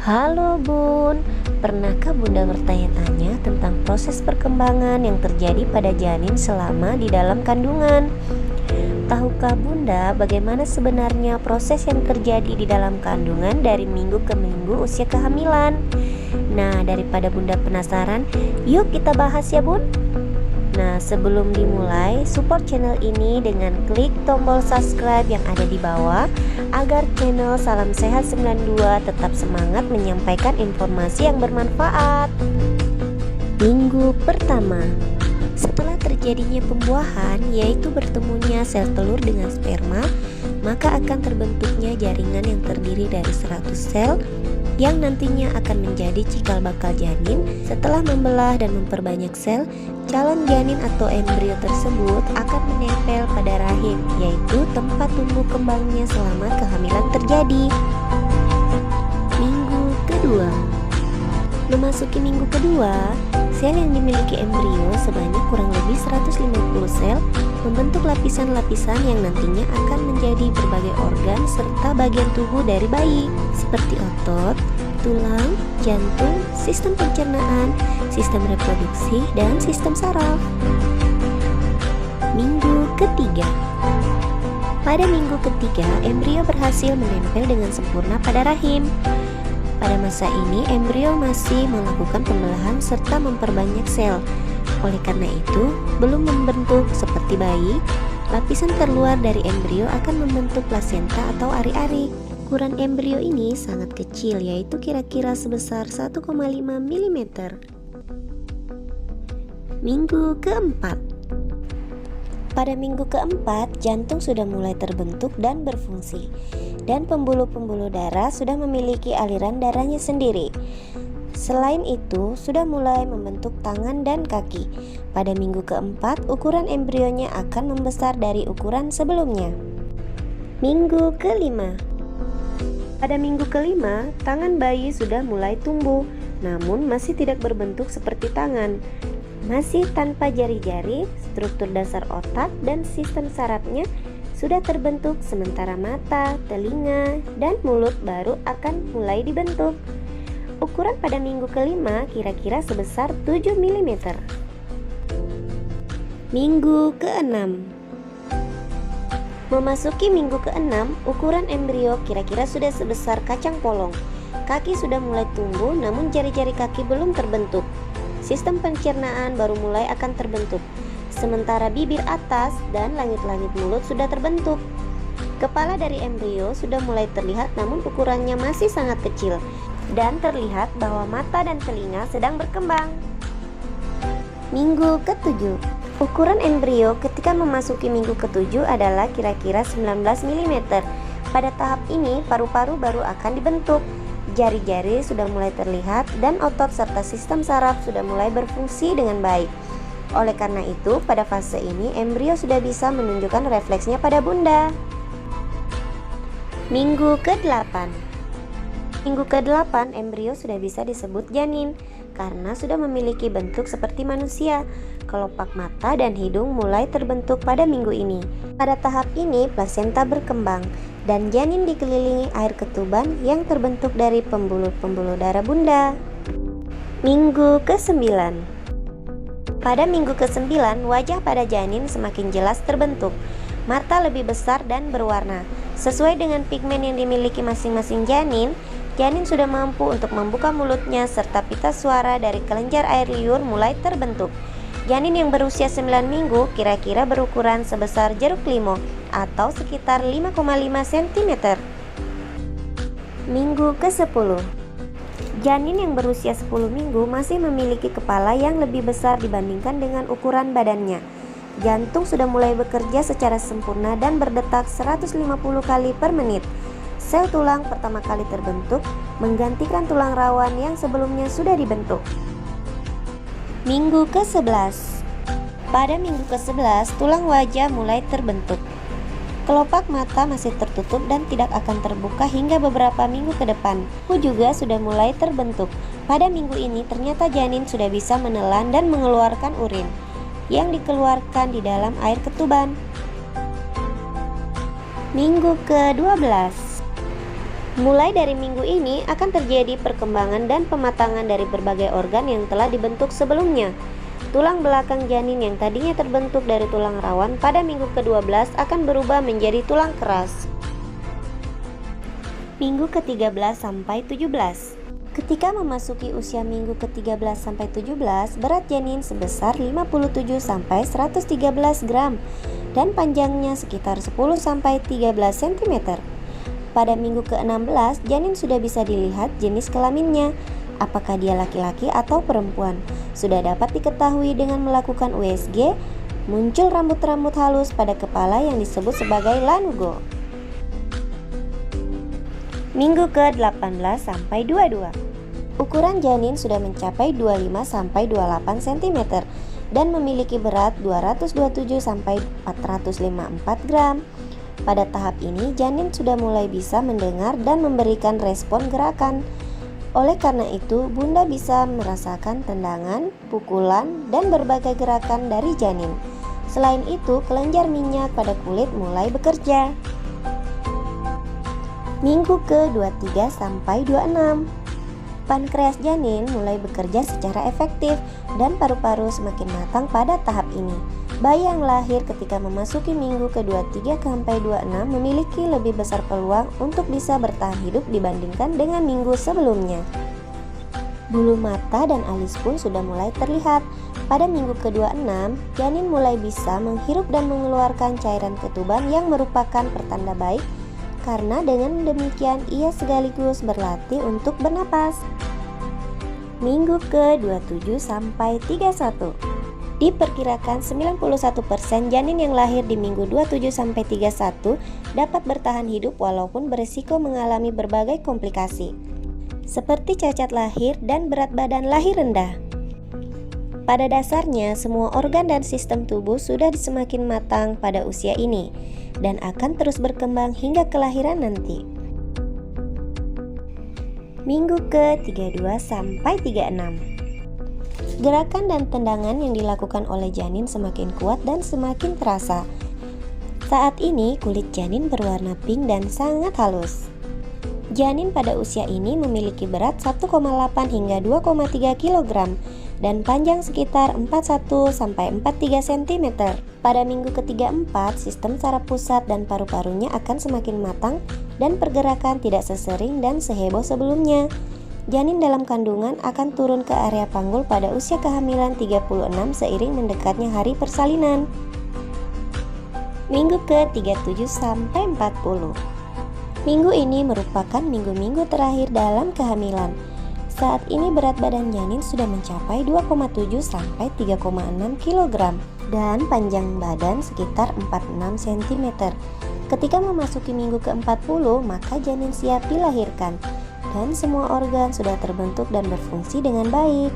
Halo Bun, pernahkah Bunda bertanya-tanya tentang proses perkembangan yang terjadi pada janin selama di dalam kandungan? Tahukah Bunda bagaimana sebenarnya proses yang terjadi di dalam kandungan dari minggu ke minggu usia kehamilan? Nah, daripada Bunda penasaran, yuk kita bahas ya Bun. Nah, sebelum dimulai, support channel ini dengan klik tombol subscribe yang ada di bawah agar channel Salam Sehat 92 tetap semangat menyampaikan informasi yang bermanfaat. Minggu pertama. Setelah terjadinya pembuahan, yaitu bertemunya sel telur dengan sperma, maka akan terbentuknya jaringan yang terdiri dari 100 sel yang nantinya akan menjadi cikal bakal janin. Setelah membelah dan memperbanyak sel, calon janin atau embrio tersebut akan menempel pada rahim, yaitu tempat tumbuh kembangnya selama kehamilan terjadi. Minggu kedua. Memasuki minggu kedua, sel yang dimiliki embrio sebanyak kurang lebih 150 sel membentuk lapisan-lapisan yang nantinya akan menjadi berbagai organ serta bagian tubuh dari bayi seperti otot, tulang, jantung, sistem pencernaan, sistem reproduksi, dan sistem saraf. Minggu ketiga. Pada minggu ketiga, embrio berhasil menempel dengan sempurna pada rahim. Pada masa ini, embrio masih melakukan pembelahan serta memperbanyak sel. Oleh karena itu, belum membentuk seperti bayi, lapisan terluar dari embrio akan membentuk plasenta atau ari-ari. Ukuran embrio ini sangat kecil, yaitu kira-kira sebesar 1,5 mm. Minggu keempat. Pada minggu keempat, jantung sudah mulai terbentuk dan berfungsi, dan pembuluh-pembuluh darah sudah memiliki aliran darahnya sendiri. Selain itu, sudah mulai membentuk tangan dan kaki. Pada minggu keempat, ukuran embrionya akan membesar dari ukuran sebelumnya. Minggu kelima. Pada minggu kelima, tangan bayi sudah mulai tumbuh, namun masih tidak berbentuk seperti tangan. Masih tanpa jari-jari, struktur dasar otak dan sistem sarafnya sudah terbentuk, sementara mata, telinga, dan mulut baru akan mulai dibentuk. Ukuran pada minggu kelima kira-kira sebesar 7 mm. Minggu keenam. Memasuki minggu keenam, ukuran embrio kira-kira sudah sebesar kacang polong. Kaki sudah mulai tumbuh, namun jari-jari kaki belum terbentuk. Sistem pencernaan baru mulai akan terbentuk, sementara bibir atas dan langit-langit mulut sudah terbentuk. Kepala dari embrio sudah mulai terlihat, namun ukurannya masih sangat kecil, dan terlihat bahwa mata dan telinga sedang berkembang. Minggu ketujuh. Ukuran embrio ketika memasuki minggu ketujuh adalah kira-kira 19 mm. Pada tahap ini, paru-paru baru akan dibentuk. Jari-jari sudah mulai terlihat dan otot serta sistem saraf sudah mulai berfungsi dengan baik. Oleh karena itu, pada fase ini embrio sudah bisa menunjukkan refleksnya pada bunda. Minggu ke-8. Minggu ke-8 embrio sudah bisa disebut janin karena sudah memiliki bentuk seperti manusia. Kelopak mata dan hidung mulai terbentuk pada minggu ini. Pada tahap ini plasenta berkembang dan janin dikelilingi air ketuban yang terbentuk dari pembuluh-pembuluh darah bunda. Minggu ke-9. Pada minggu ke-9, wajah pada janin semakin jelas terbentuk. Mata lebih besar dan berwarna. Sesuai dengan pigmen yang dimiliki masing-masing janin, janin sudah mampu untuk membuka mulutnya serta pita suara dari kelenjar air liur mulai terbentuk. Janin yang berusia 9 minggu kira-kira berukuran sebesar jeruk limau atau sekitar 5,5 cm. Minggu ke-10. Janin yang berusia 10 minggu masih memiliki kepala yang lebih besar dibandingkan dengan ukuran badannya. Jantung sudah mulai bekerja secara sempurna dan berdetak 150 kali per menit. Sel tulang pertama kali terbentuk, menggantikan tulang rawan yang sebelumnya sudah dibentuk. Minggu ke-11. Pada minggu ke-11, tulang wajah mulai terbentuk. Kelopak mata masih tertutup dan tidak akan terbuka hingga beberapa minggu ke depan. Kuku juga sudah mulai terbentuk. Pada minggu ini ternyata janin sudah bisa menelan dan mengeluarkan urin yang dikeluarkan di dalam air ketuban. Minggu ke-12. Mulai dari minggu ini akan terjadi perkembangan dan pematangan dari berbagai organ yang telah dibentuk sebelumnya. Tulang belakang janin yang tadinya terbentuk dari tulang rawan pada minggu ke-12 akan berubah menjadi tulang keras. Minggu ke-13 sampai 17. Ketika memasuki usia minggu ke-13 sampai 17, berat janin sebesar 57 sampai 113 gram dan panjangnya sekitar 10 sampai 13 cm. Pada minggu ke-16, janin sudah bisa dilihat jenis kelaminnya, apakah dia laki-laki atau perempuan. Sudah dapat diketahui dengan melakukan USG, muncul rambut-rambut halus pada kepala yang disebut sebagai lanugo. Minggu ke-18 sampai 22. Ukuran janin sudah mencapai 25 sampai 28 cm dan memiliki berat 227 sampai 454 gram. Pada tahap ini, janin sudah mulai bisa mendengar dan memberikan respon gerakan. Oleh karena itu, bunda bisa merasakan tendangan, pukulan, dan berbagai gerakan dari janin. Selain itu, kelenjar minyak pada kulit mulai bekerja. Minggu ke-23 sampai 26. Pankreas janin mulai bekerja secara efektif dan paru-paru semakin matang pada tahap ini. Bayi yang lahir ketika memasuki minggu ke-23 sampai 26 memiliki lebih besar peluang untuk bisa bertahan hidup dibandingkan dengan minggu sebelumnya. Bulu mata dan alis pun sudah mulai terlihat. Pada minggu ke-26, janin mulai bisa menghirup dan mengeluarkan cairan ketuban yang merupakan pertanda baik, karena dengan demikian ia sekaligus berlatih untuk bernapas. Minggu ke-27 sampai 31. Diperkirakan 91% janin yang lahir di minggu 27 sampai 31 dapat bertahan hidup walaupun berisiko mengalami berbagai komplikasi, seperti cacat lahir dan berat badan lahir rendah. Pada dasarnya, semua organ dan sistem tubuh sudah semakin matang pada usia ini dan akan terus berkembang hingga kelahiran nanti. Minggu ke-32 sampai 36. Gerakan dan tendangan yang dilakukan oleh janin semakin kuat dan semakin terasa. Saat ini kulit janin berwarna pink dan sangat halus. Janin pada usia ini memiliki berat 1,8 hingga 2,3 kg dan panjang sekitar 41 sampai 43 cm. Pada minggu ke-34, sistem saraf pusat dan paru-parunya akan semakin matang dan pergerakan tidak sesering dan seheboh sebelumnya. Janin dalam kandungan akan turun ke area panggul pada usia kehamilan 36 seiring mendekatnya hari persalinan. Minggu ke-37 sampai 40. Minggu ini merupakan minggu-minggu terakhir dalam kehamilan. Saat ini berat badan janin sudah mencapai 2,7 sampai 3,6 kg dan panjang badan sekitar 46 cm. Ketika memasuki minggu ke-40, maka janin siap dilahirkan dan semua organ sudah terbentuk dan berfungsi dengan baik.